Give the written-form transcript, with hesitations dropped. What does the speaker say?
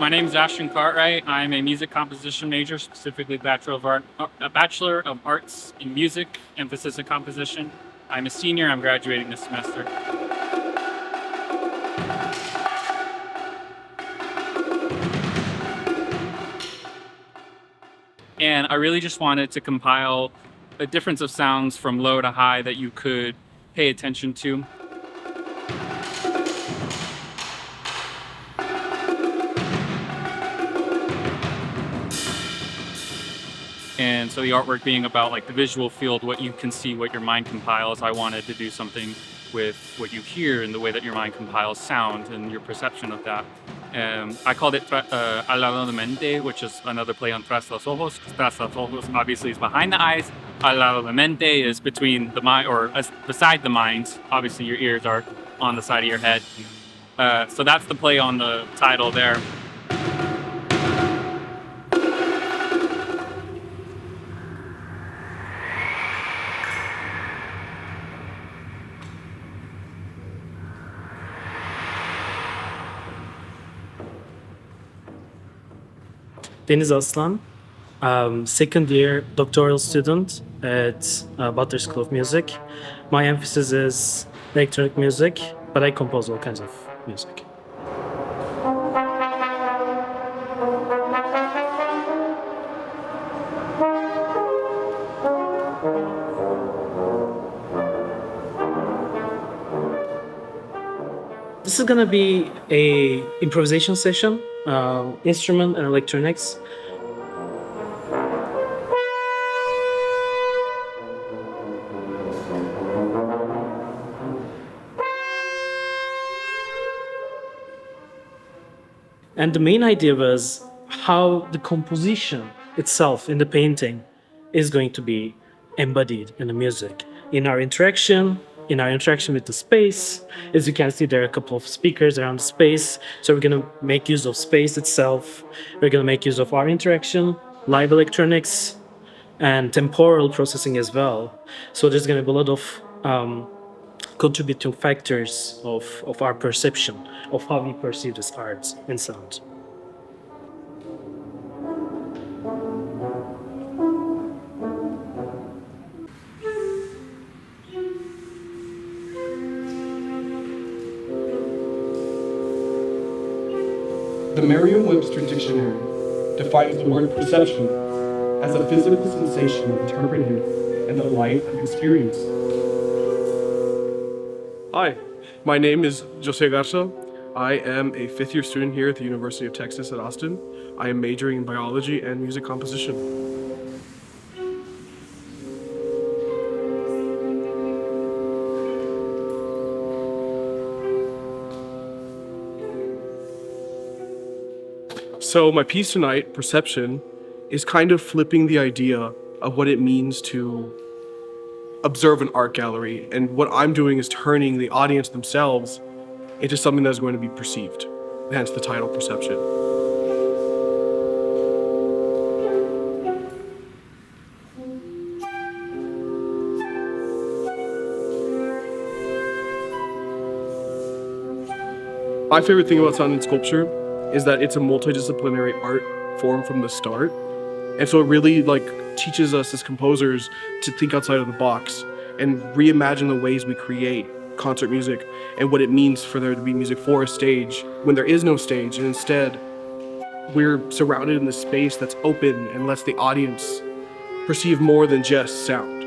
My name is Ashton Cartwright. I'm a music composition major, specifically a Bachelor of Arts in Music, emphasis in composition. I'm a senior. I'm graduating this semester. And I really just wanted to compile a difference of sounds from low to high that you could pay attention to. And so the artwork being about like the visual field, what you can see, what your mind compiles, I wanted to do something with what you hear and the way that your mind compiles sound and your perception of that. I called it Al lado de mente, which is another play on tras los ojos. Tras los ojos obviously is behind the eyes. Al lado de mente is between the mind or beside the mind. Obviously your ears are on the side of your head. So that's the play on the title there. Deniz Aslan, second year doctoral student at Butler School of Music. My emphasis is electronic music, but I compose all kinds of music. This is gonna be a improvisation session, instrument and electronics. And the main idea was how the composition itself in the painting is going to be embodied in the music, in our interaction with the space. As you can see, there are a couple of speakers around the space. So we're going to make use of space itself. We're going to make use of our interaction, live electronics, and temporal processing as well. So there's going to be a lot of contributing factors of our perception of how we perceive this art and sound. The Merriam-Webster Dictionary defines the word perception as a physical sensation interpreted in the light of experience. Hi, my name is Jose Garza. I am a fifth-year student here at the University of Texas at Austin. I am majoring in biology and music composition. So my piece tonight, Perception, is kind of flipping the idea of what it means to observe an art gallery. And what I'm doing is turning the audience themselves into something that's going to be perceived, hence the title, Perception. My favorite thing about sound and sculpture is that it's a multidisciplinary art form from the start. And so it really teaches us as composers to think outside of the box and reimagine the ways we create concert music and what it means for there to be music for a stage when there is no stage. And instead, we're surrounded in this space that's open and lets the audience perceive more than just sound.